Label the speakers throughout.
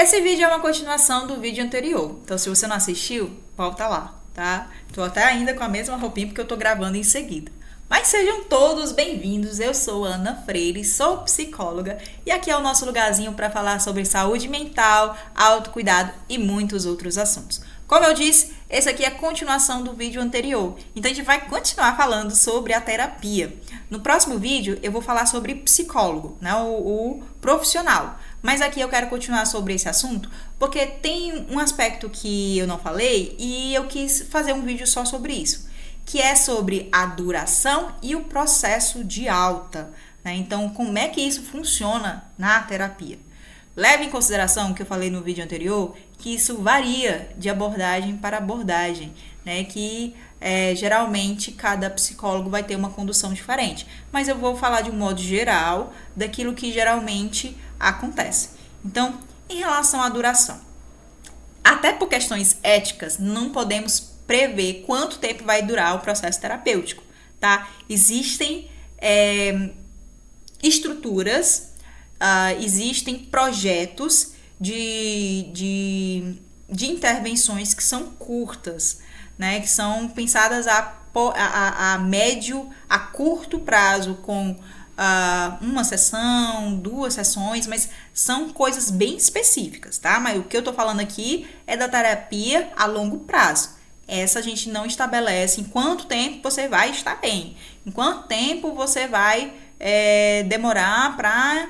Speaker 1: Esse vídeo é uma continuação do vídeo anterior, então se você não assistiu, volta lá, tá? Tô até ainda com a mesma roupinha porque eu tô gravando em seguida. Mas sejam todos bem-vindos, eu sou Ana Freire, sou psicóloga e aqui é o nosso lugarzinho para falar sobre saúde mental, autocuidado e muitos outros assuntos. Como eu disse, esse aqui é a continuação do vídeo anterior, então a gente vai continuar falando sobre a terapia. No próximo vídeo eu vou falar sobre psicólogo, né, o profissional. Mas aqui eu quero continuar sobre esse assunto porque tem um aspecto que eu não falei e eu quis fazer um vídeo só sobre isso, que é sobre a duração e o processo de alta, né? Então, como é que isso funciona na terapia? Leve em consideração o que eu falei no vídeo anterior, que isso varia de abordagem para abordagem, né? Que geralmente cada psicólogo vai ter uma condução diferente. Mas eu vou falar de um modo geral daquilo que geralmente acontece. Então, em relação à duração, até por questões éticas, não podemos prever quanto tempo vai durar o processo terapêutico, tá? Existem estruturas, existem projetos de intervenções que são curtas, né? Que são pensadas a médio, a curto prazo, com uma sessão, 2 sessões, mas são coisas bem específicas, tá? Mas o que eu tô falando aqui é da terapia a longo prazo. Essa a gente não estabelece em quanto tempo você vai estar bem, em quanto tempo você vai demorar para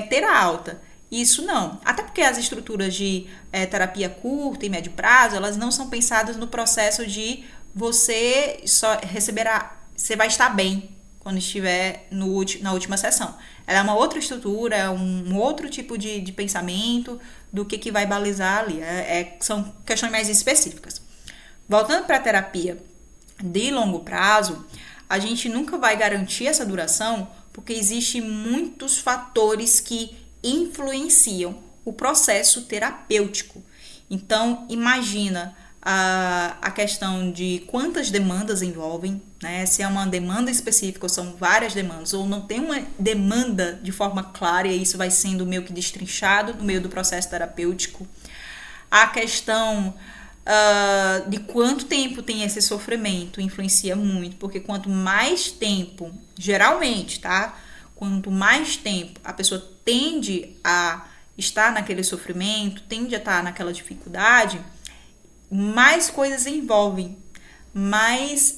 Speaker 1: ter a alta. Isso não. Até porque as estruturas de terapia curta e médio prazo, elas não são pensadas no processo de você só você vai estar bem quando estiver na última sessão. Ela é uma outra estrutura, é um outro tipo de pensamento do que vai balizar ali. São questões mais específicas. Voltando para a terapia de longo prazo, a gente nunca vai garantir essa duração porque existem muitos fatores que influenciam o processo terapêutico. Então, imagina a questão de quantas demandas envolvem, né? Se é uma demanda específica ou são várias demandas, ou não tem uma demanda de forma clara e isso vai sendo meio que destrinchado no meio do processo terapêutico. A questão de quanto tempo tem esse sofrimento influencia muito, porque quanto mais tempo, geralmente, tá? Quanto mais tempo a pessoa tende a estar naquele sofrimento, tende a estar naquela dificuldade, mais coisas envolvem, mais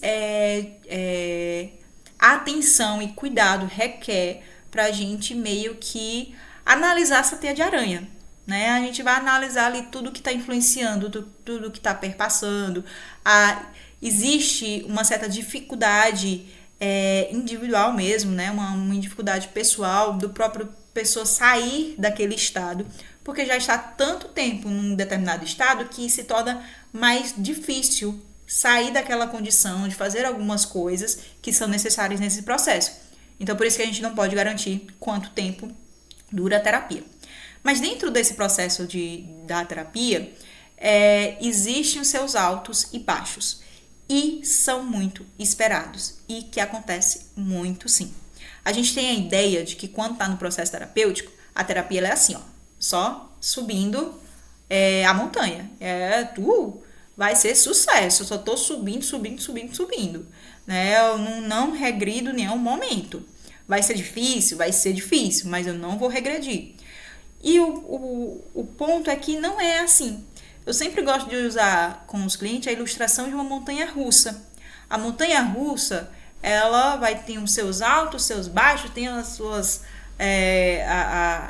Speaker 1: atenção e cuidado requer para a gente meio que analisar essa teia de aranha, né? A gente vai analisar ali tudo que está influenciando, tudo que está perpassando. Existe uma certa dificuldade individual mesmo, né? Uma dificuldade pessoal do próprio pessoa sair daquele estado, porque já está tanto tempo num determinado estado que se torna mais difícil sair daquela condição de fazer algumas coisas que são necessárias nesse processo. Então, por isso que a gente não pode garantir quanto tempo dura a terapia. Mas dentro desse processo da terapia, existem os seus altos e baixos. E são muito esperados. E que acontece muito sim. A gente tem a ideia de que quando está no processo terapêutico, a terapia ela é assim, ó, só subindo a montanha. Vai ser sucesso. Eu só tô subindo. Né? Eu não regrido em nenhum momento. Vai ser difícil, mas eu não vou regredir. E o ponto é que não é assim. Eu sempre gosto de usar com os clientes a ilustração de uma montanha-russa. A montanha-russa, ela vai ter os seus altos, seus baixos, tem as suas...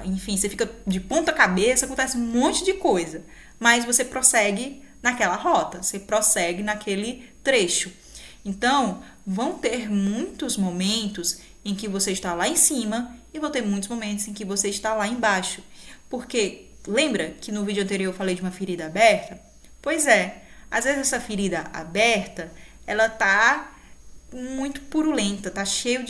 Speaker 1: enfim, você fica de ponta cabeça, acontece um monte de coisa. Mas você prossegue naquela rota, você prossegue naquele trecho. Então, vão ter muitos momentos em que você está lá em cima e vão ter muitos momentos em que você está lá embaixo. Porque, lembra que no vídeo anterior eu falei de uma ferida aberta? Pois é, às vezes essa ferida aberta, ela tá muito purulenta, tá cheio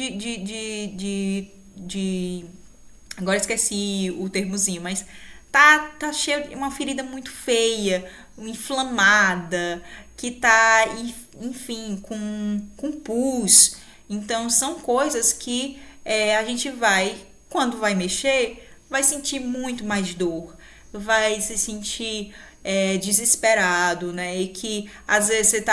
Speaker 1: agora esqueci o termozinho, mas tá cheio de uma ferida muito feia, inflamada, que tá, enfim, com pus. Então, são coisas que a gente vai, quando vai mexer, vai sentir muito mais dor. vai se sentir desesperado, né? E que às vezes você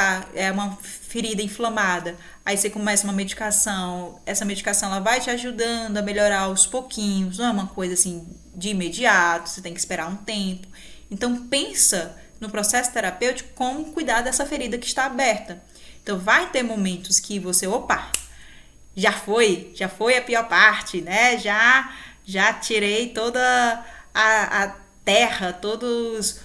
Speaker 1: uma ferida inflamada, aí você começa uma medicação, essa medicação ela vai te ajudando a melhorar aos pouquinhos, não é uma coisa assim de imediato, você tem que esperar um tempo. Então pensa no processo terapêutico como cuidar dessa ferida que está aberta. Então vai ter momentos que você, já foi a pior parte, né? Já tirei toda a terra, todos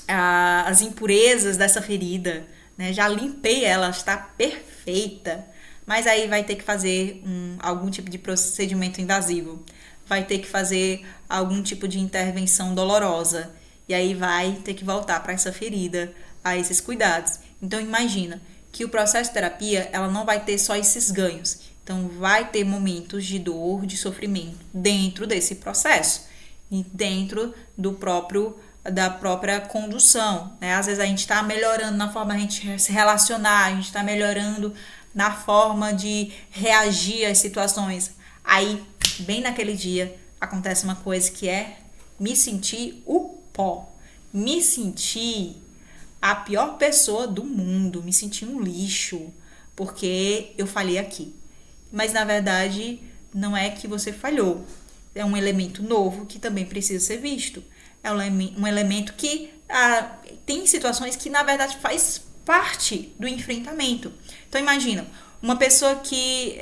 Speaker 1: as impurezas dessa ferida, né? Já limpei ela, está perfeita. Mas aí vai ter que fazer algum tipo de procedimento invasivo. Vai ter que fazer algum tipo de intervenção dolorosa. E aí vai ter que voltar para essa ferida, a esses cuidados. Então imagina que o processo de terapia, ela não vai ter só esses ganhos. Então vai ter momentos de dor, de sofrimento dentro desse processo. E dentro da própria condução, né? Às vezes a gente está melhorando na forma de a gente se relacionar, a gente está melhorando na forma de reagir às situações. Aí, bem naquele dia, acontece uma coisa que é me sentir o pó. Me sentir a pior pessoa do mundo, me sentir um lixo, porque eu falhei aqui. Mas, na verdade, não é que você falhou. É um elemento novo que também precisa ser visto. É um elemento que tem situações que, na verdade, faz parte do enfrentamento. Então, imagina, uma pessoa que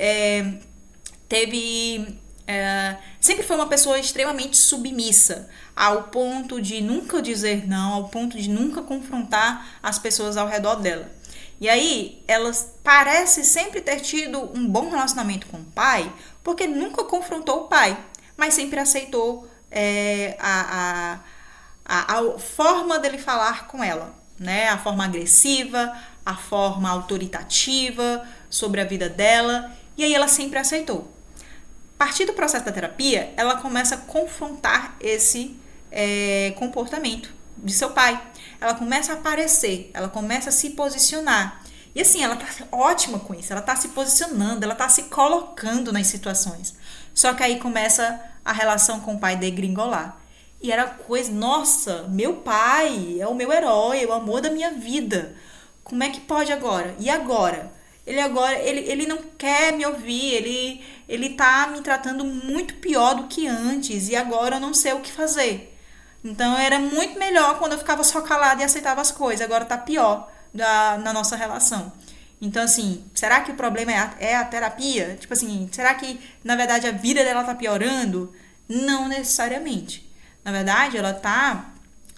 Speaker 1: sempre foi uma pessoa extremamente submissa, ao ponto de nunca dizer não, ao ponto de nunca confrontar as pessoas ao redor dela. E aí, ela parece sempre ter tido um bom relacionamento com o pai, porque nunca confrontou o pai, mas sempre aceitou a forma dele falar com ela, né? A forma agressiva, a forma autoritativa sobre a vida dela, e aí ela sempre aceitou. A partir do processo da terapia, ela começa a confrontar esse comportamento de seu pai. Ela começa a aparecer, ela começa a se posicionar. E assim, ela tá ótima com isso, ela tá se posicionando, ela tá se colocando nas situações. Só que aí começa a relação com o pai degringolar. E era coisa, nossa, meu pai é o meu herói, é o amor da minha vida. Como é que pode agora? E agora? Ele não quer me ouvir, ele tá me tratando muito pior do que antes, e agora eu não sei o que fazer. Então era muito melhor quando eu ficava só calada e aceitava as coisas, agora tá pior na nossa relação. Então, assim, será que o problema é a terapia? Tipo assim, será que, na verdade, a vida dela tá piorando? Não necessariamente. Na verdade, ela tá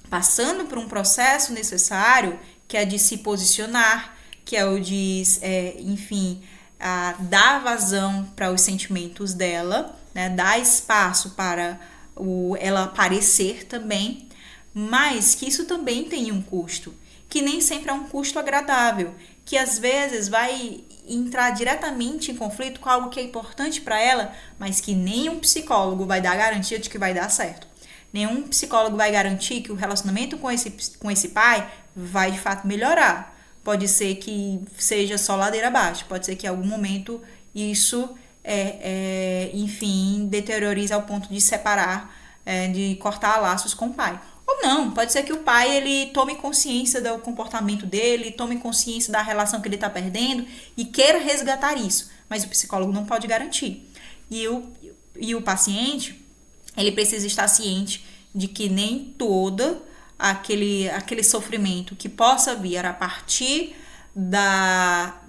Speaker 1: passando por um processo necessário, que é de se posicionar, que é o de, dar vazão para os sentimentos dela, né? Dar espaço para ela aparecer também, mas que isso também tem um custo, que nem sempre é um custo agradável, que às vezes vai entrar diretamente em conflito com algo que é importante para ela, mas que nenhum psicólogo vai dar garantia de que vai dar certo. Nenhum psicólogo vai garantir que o relacionamento com esse pai vai de fato melhorar. Pode ser que seja só ladeira abaixo, pode ser que em algum momento isso, deteriorize ao ponto de separar, de cortar laços com o pai. Ou não, pode ser que o pai ele tome consciência do comportamento dele, tome consciência da relação que ele está perdendo e queira resgatar isso, mas o psicólogo não pode garantir. E o paciente, ele precisa estar ciente de que nem todo aquele sofrimento que possa vir a partir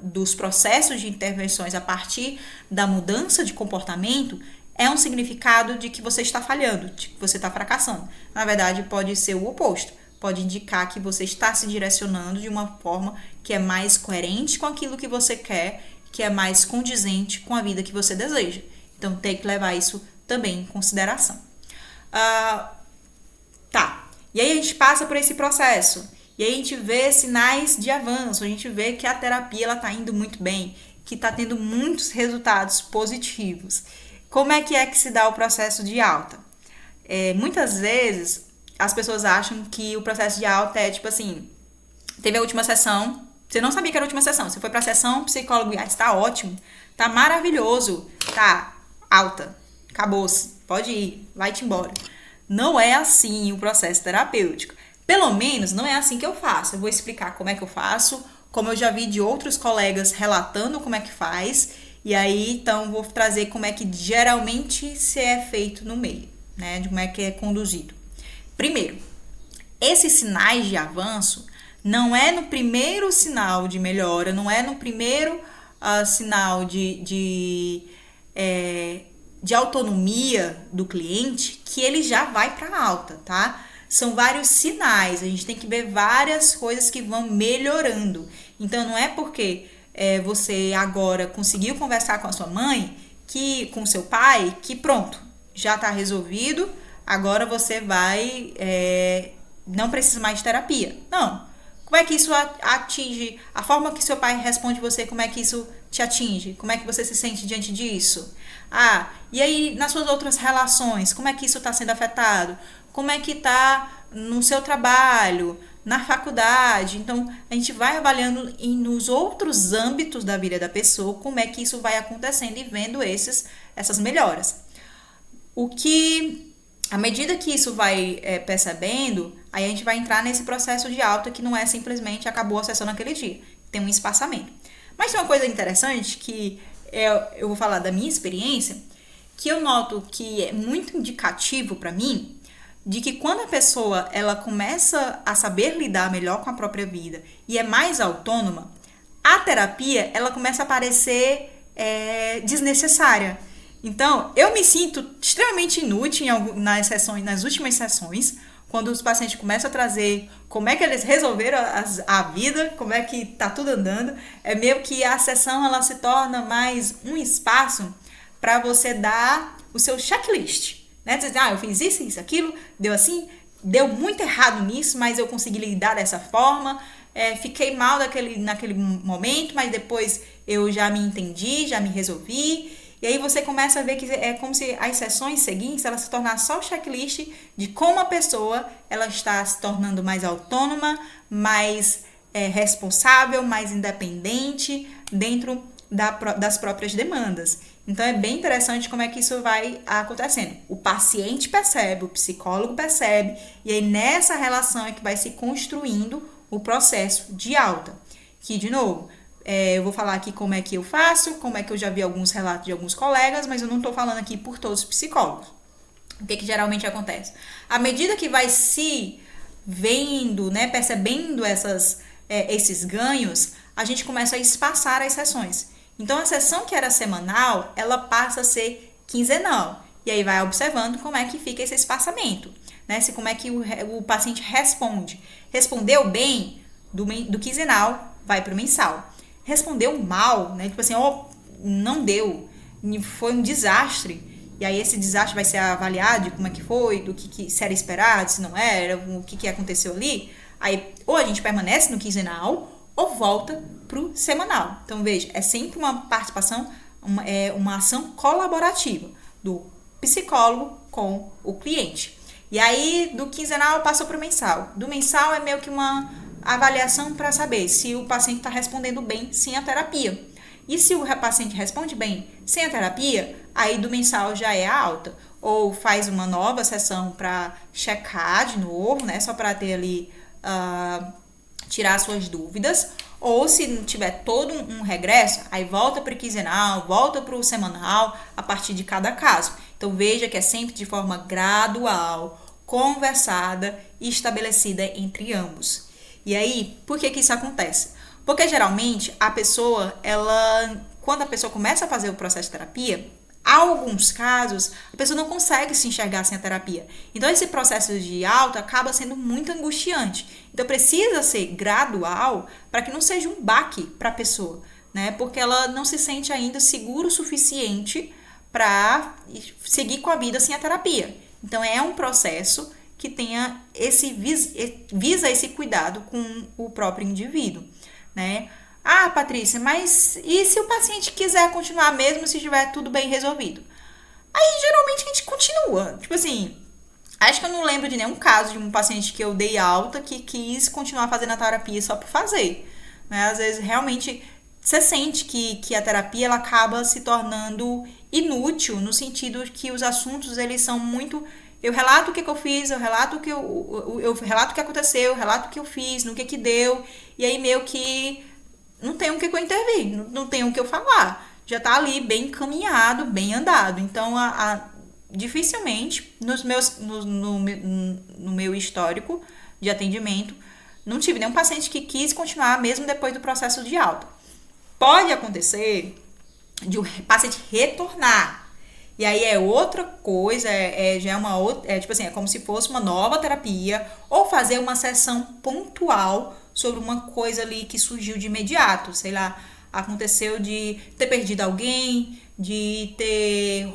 Speaker 1: dos processos de intervenções, a partir da mudança de comportamento, é um significado de que você está falhando, de que você está fracassando. Na verdade, pode ser o oposto. Pode indicar que você está se direcionando de uma forma que é mais coerente com aquilo que você quer, que é mais condizente com a vida que você deseja. Então, tem que levar isso também em consideração. E aí a gente passa por esse processo. E aí a gente vê sinais de avanço. A gente vê que a terapia está indo muito bem, que está tendo muitos resultados positivos. Como é que se dá o processo de alta? Muitas vezes as pessoas acham que o processo de alta é tipo assim, teve a última sessão, você não sabia que era a última sessão, você foi pra sessão, o psicólogo está ótimo, tá maravilhoso, tá alta, acabou-se, pode ir, vai-te embora. Não é assim o processo terapêutico. Pelo menos não é assim que eu faço. Eu vou explicar como é que eu faço, como eu já vi de outros colegas relatando como é que faz, e aí então vou trazer como é que geralmente se é feito no meio, né? De como é que é conduzido. Primeiro, esses sinais de avanço não é no primeiro sinal de melhora, não é no primeiro sinal de autonomia do cliente que ele já vai para alta, tá? São vários sinais, a gente tem que ver várias coisas que vão melhorando. Então não é porque você agora conseguiu conversar com a sua mãe, com seu pai, que pronto, já está resolvido, agora você vai, não precisa mais de terapia. Não. Como é que isso atinge, a forma que seu pai responde você, como é que isso te atinge? Como é que você se sente diante disso? E aí nas suas outras relações, como é que isso está sendo afetado? Como é que está no seu trabalho, na faculdade? Então, a gente vai avaliando nos outros âmbitos da vida da pessoa, como é que isso vai acontecendo e vendo essas melhoras. À medida que isso vai percebendo, aí a gente vai entrar nesse processo de alta que não é simplesmente acabou a sessão naquele dia. Tem um espaçamento. Mas tem uma coisa interessante que eu vou falar da minha experiência, que eu noto que é muito indicativo para mim, de que quando a pessoa ela começa a saber lidar melhor com a própria vida e é mais autônoma, a terapia ela começa a parecer desnecessária. Então, eu me sinto extremamente inútil nas últimas sessões, quando os pacientes começam a trazer como é que eles resolveram a vida, como é que tá tudo andando. É meio que a sessão ela se torna mais um espaço para você dar o seu checklist, né? Dizer, eu fiz isso, aquilo, deu assim, deu muito errado nisso, mas eu consegui lidar dessa forma, fiquei mal naquele momento, mas depois eu já me entendi, já me resolvi. E aí você começa a ver que é como se as sessões seguintes elas se tornassem só o checklist de como a pessoa ela está se tornando mais autônoma, mais responsável, mais independente dentro das próprias demandas. Então é bem interessante como é que isso vai acontecendo. O paciente percebe, o psicólogo percebe, e aí nessa relação é que vai se construindo o processo de alta. Que, de novo, eu vou falar aqui como é que eu faço, como é que eu já vi alguns relatos de alguns colegas, mas eu não estou falando aqui por todos os psicólogos. O que geralmente acontece? À medida que vai se vendo, né, percebendo esses ganhos, a gente começa a espaçar as sessões. Então, a sessão que era semanal, ela passa a ser quinzenal. E aí vai observando como é que fica esse espaçamento, né? Como é que o paciente responde. Respondeu bem, do quinzenal, vai para o mensal. Respondeu mal, né? Tipo assim, não deu, foi um desastre. E aí esse desastre vai ser avaliado de como é que foi, do que se era esperado, se não era, o que aconteceu ali. Aí ou a gente permanece no quinzenal ou volta pro semanal. Então veja, é sempre uma participação, uma ação colaborativa do psicólogo com o cliente. E aí do quinzenal passou pro mensal. Do mensal é meio que uma avaliação para saber se o paciente está respondendo bem sem a terapia. E se o paciente responde bem sem a terapia, aí do mensal já é a alta. Ou faz uma nova sessão para checar de novo, né? Só para ter ali, tirar suas dúvidas. Ou se tiver todo um regresso, aí volta para o quinzenal, volta para o semanal, a partir de cada caso. Então veja que é sempre de forma gradual, conversada e estabelecida entre ambos. E aí, por que isso acontece? Porque geralmente a pessoa, quando a pessoa começa a fazer o processo de terapia, há alguns casos, a pessoa não consegue se enxergar sem a terapia. Então esse processo de alta acaba sendo muito angustiante. Então precisa ser gradual para que não seja um baque para a pessoa, né? Porque ela não se sente ainda segura o suficiente para seguir com a vida sem a terapia. Então é um processo que tenha visa esse cuidado com o próprio indivíduo, né? Patrícia, mas e se o paciente quiser continuar mesmo se estiver tudo bem resolvido? Aí geralmente a gente continua. Tipo assim, acho que eu não lembro de nenhum caso de um paciente que eu dei alta que quis continuar fazendo a terapia só por fazer, né? Às vezes realmente você sente que a terapia ela acaba se tornando inútil no sentido que os assuntos eles são muito eu relato o que eu fiz, eu relato eu relato o que aconteceu, eu relato o que eu fiz, no que deu, e aí meio que não tem o que eu intervir, não tem o que eu falar. Já tá ali bem encaminhado, bem andado. Então, dificilmente, no meu histórico de atendimento, não tive nenhum paciente que quis continuar mesmo depois do processo de alta. Pode acontecer de o paciente retornar. E aí é outra coisa, já é uma outra, tipo assim, é como se fosse uma nova terapia, ou fazer uma sessão pontual sobre uma coisa ali que surgiu de imediato, sei lá, aconteceu de ter perdido alguém, de ter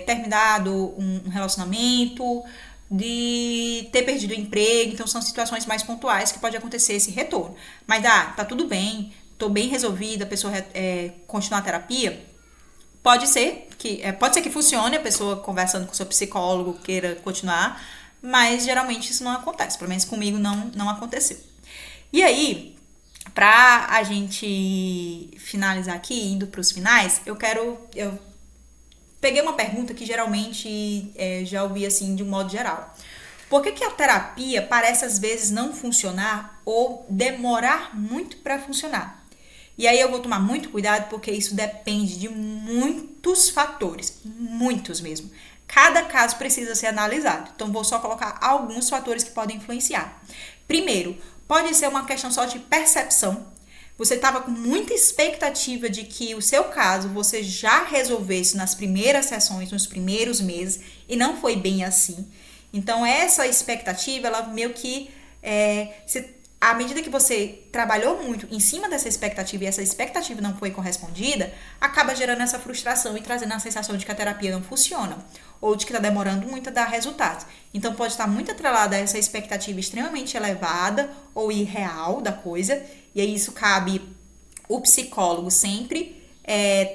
Speaker 1: terminado um relacionamento, de ter perdido o emprego. Então são situações mais pontuais que pode acontecer esse retorno. Mas tá tudo bem, tô bem resolvida, a pessoa continuar a terapia. Pode ser que funcione, a pessoa conversando com o seu psicólogo queira continuar, mas geralmente isso não acontece, pelo menos comigo não aconteceu. E aí, pra a gente finalizar aqui, indo pros finais, eu peguei uma pergunta que geralmente já ouvi assim de um modo geral. Por que a terapia parece às vezes não funcionar ou demorar muito para funcionar? E aí eu vou tomar muito cuidado porque isso depende de muitos fatores, muitos mesmo. Cada caso precisa ser analisado. Então vou só colocar alguns fatores que podem influenciar. Primeiro, pode ser uma questão só de percepção. Você estava com muita expectativa de que o seu caso você já resolvesse nas primeiras sessões, nos primeiros meses, e não foi bem assim. Então essa expectativa, ela meio que à medida que você trabalhou muito em cima dessa expectativa e essa expectativa não foi correspondida, acaba gerando essa frustração e trazendo a sensação de que a terapia não funciona ou de que está demorando muito a dar resultados. Então pode estar muito atrelada a essa expectativa extremamente elevada ou irreal da coisa, e aí isso cabe o psicólogo sempre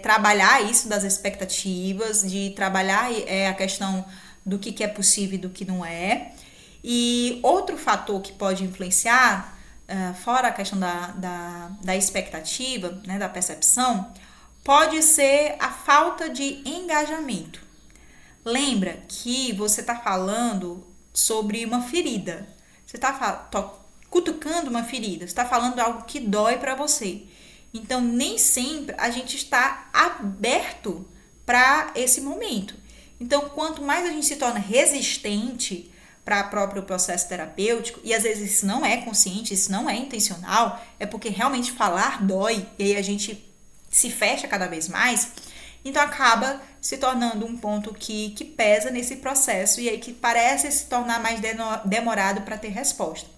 Speaker 1: trabalhar isso das expectativas, de trabalhar a questão do que é possível e do que não é. E outro fator que pode influenciar, fora a questão da expectativa, né, da percepção, pode ser a falta de engajamento. Lembra que você está falando sobre uma ferida. Você está cutucando uma ferida. Você está falando algo que dói para você. Então, nem sempre a gente está aberto para esse momento. Então, quanto mais a gente se torna resistente para o próprio processo terapêutico, e às vezes isso não é consciente, isso não é intencional, é porque realmente falar dói, e aí a gente se fecha cada vez mais, então acaba se tornando um ponto que pesa nesse processo, e aí que parece se tornar mais demorado para ter resposta.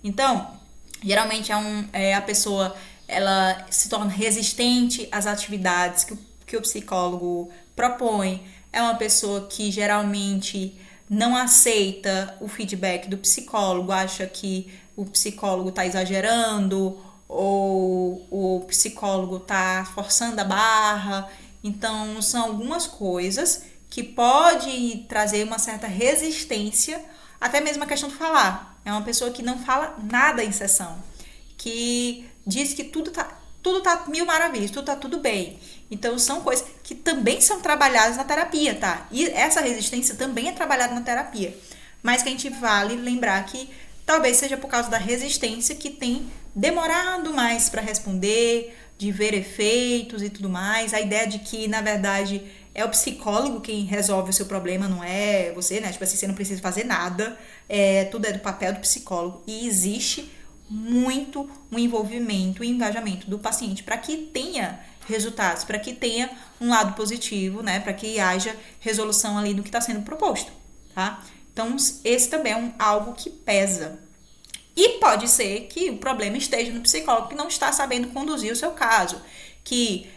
Speaker 1: Então, geralmente a pessoa ela se torna resistente às atividades que o psicólogo propõe, é uma pessoa que geralmente não aceita o feedback do psicólogo, acha que o psicólogo está exagerando ou o psicólogo está forçando a barra. Então, são algumas coisas que podem trazer uma certa resistência, até mesmo a questão de falar. É uma pessoa que não fala nada em sessão, que diz que tudo tá mil maravilhas, tudo bem. Então, são coisas que também são trabalhadas na terapia, tá? E essa resistência também é trabalhada na terapia. Mas que a gente vale lembrar que talvez seja por causa da resistência que tem demorado mais para responder, de ver efeitos e tudo mais. A ideia de que, na verdade, é o psicólogo quem resolve o seu problema, não é você, né? Tipo assim, você não precisa fazer nada, tudo é do papel do psicólogo. E existe muito um envolvimento e engajamento do paciente para que tenha resultados, para que tenha um lado positivo, né, para que haja resolução ali do que está sendo proposto, tá? Então, esse também é algo que pesa. E pode ser que o problema esteja no psicólogo que não está sabendo conduzir o seu caso, que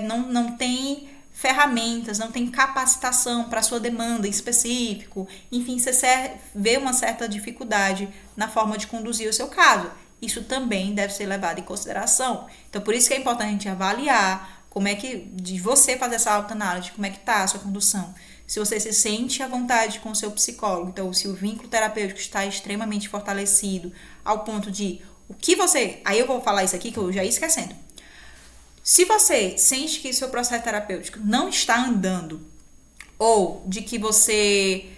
Speaker 1: não tem ferramentas, não tem capacitação para a sua demanda em específico. Enfim, você vê uma certa dificuldade na forma de conduzir o seu caso. Isso também deve ser levado em consideração. Então, por isso que é importante a gente avaliar como é que, de você fazer essa autoanálise, como é que está a sua condução. Se você se sente à vontade com o seu psicólogo, então se o vínculo terapêutico está extremamente fortalecido, ao ponto de o que você... Aí eu vou falar isso aqui que eu já ia esquecendo. Se você sente que seu processo terapêutico não está andando, ou de que você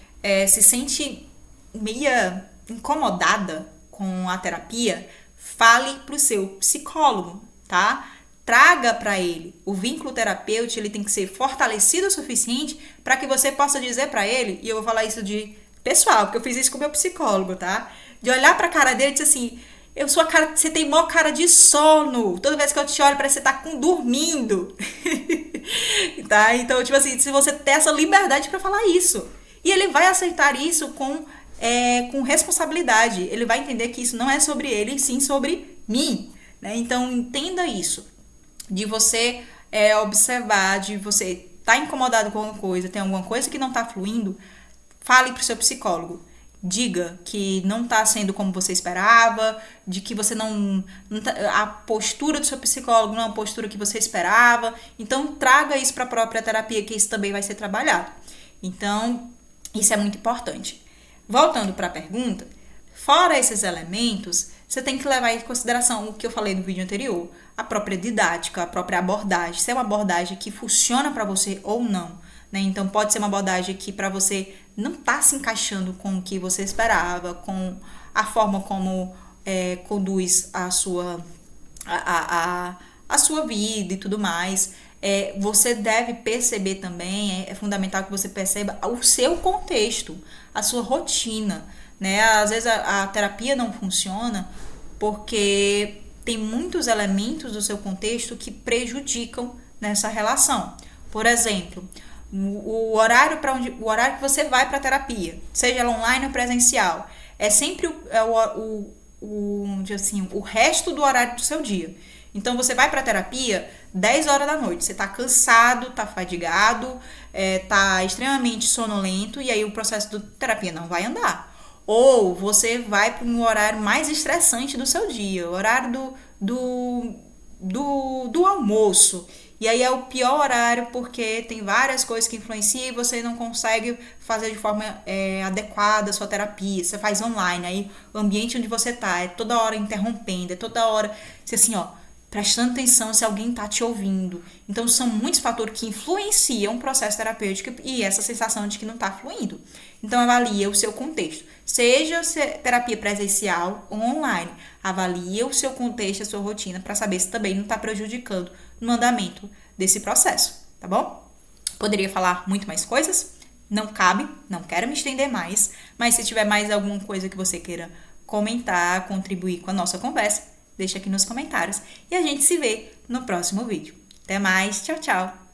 Speaker 1: se sente meia incomodada com a terapia, fale pro seu psicólogo, tá? Traga para ele. O vínculo terapêutico, ele tem que ser fortalecido o suficiente para que você possa dizer para ele, e eu vou falar isso de pessoal, porque eu fiz isso com o meu psicólogo, tá? De olhar pra cara dele e dizer assim, você tem maior cara de sono. Toda vez que eu te olho, parece que você tá dormindo. Tá? Então, tipo assim, se você ter essa liberdade pra falar isso. E ele vai aceitar isso com responsabilidade. Ele vai entender que isso não é sobre ele, e sim sobre mim. Né? Então, entenda isso. De você observar, de você tá incomodado com alguma coisa, tem alguma coisa que não tá fluindo, fale pro seu psicólogo. Diga que não está sendo como você esperava, de que você não tá, a postura do seu psicólogo não é uma postura que você esperava. Então, traga isso para a própria terapia, que isso também vai ser trabalhado. Então, isso é muito importante. Voltando para a pergunta, fora esses elementos, você tem que levar em consideração o que eu falei no vídeo anterior, a própria didática, a própria abordagem, se é uma abordagem que funciona para você ou não. Né? Então, pode ser uma abordagem que para você não está se encaixando com o que você esperava, com a forma como conduz a sua vida e tudo mais. Você deve perceber também, é fundamental que você perceba o seu contexto, a sua rotina. Né? Às vezes a terapia não funciona porque tem muitos elementos do seu contexto que prejudicam nessa relação. Por exemplo, o horário que você vai para a terapia, seja ela online ou presencial, é sempre o resto do horário do seu dia. Então você vai para a terapia 10 horas da noite, você tá cansado, tá fadigado, tá extremamente sonolento, e aí o processo de terapia não vai andar. Ou você vai para um horário mais estressante do seu dia, o horário do almoço. E aí é o pior horário porque tem várias coisas que influenciam e você não consegue fazer de forma adequada a sua terapia. Você faz online, aí o ambiente onde você tá é toda hora interrompendo, é toda hora, assim, prestando atenção se alguém tá te ouvindo. Então são muitos fatores que influenciam o processo terapêutico e essa sensação de que não tá fluindo. Então avalie o seu contexto. Seja terapia presencial ou online. Avalie o seu contexto, a sua rotina, para saber se também não está prejudicando no andamento desse processo, tá bom? Poderia falar muito mais coisas, não cabe, não quero me estender mais, mas se tiver mais alguma coisa que você queira comentar, contribuir com a nossa conversa, deixa aqui nos comentários e a gente se vê no próximo vídeo. Até mais, tchau, tchau!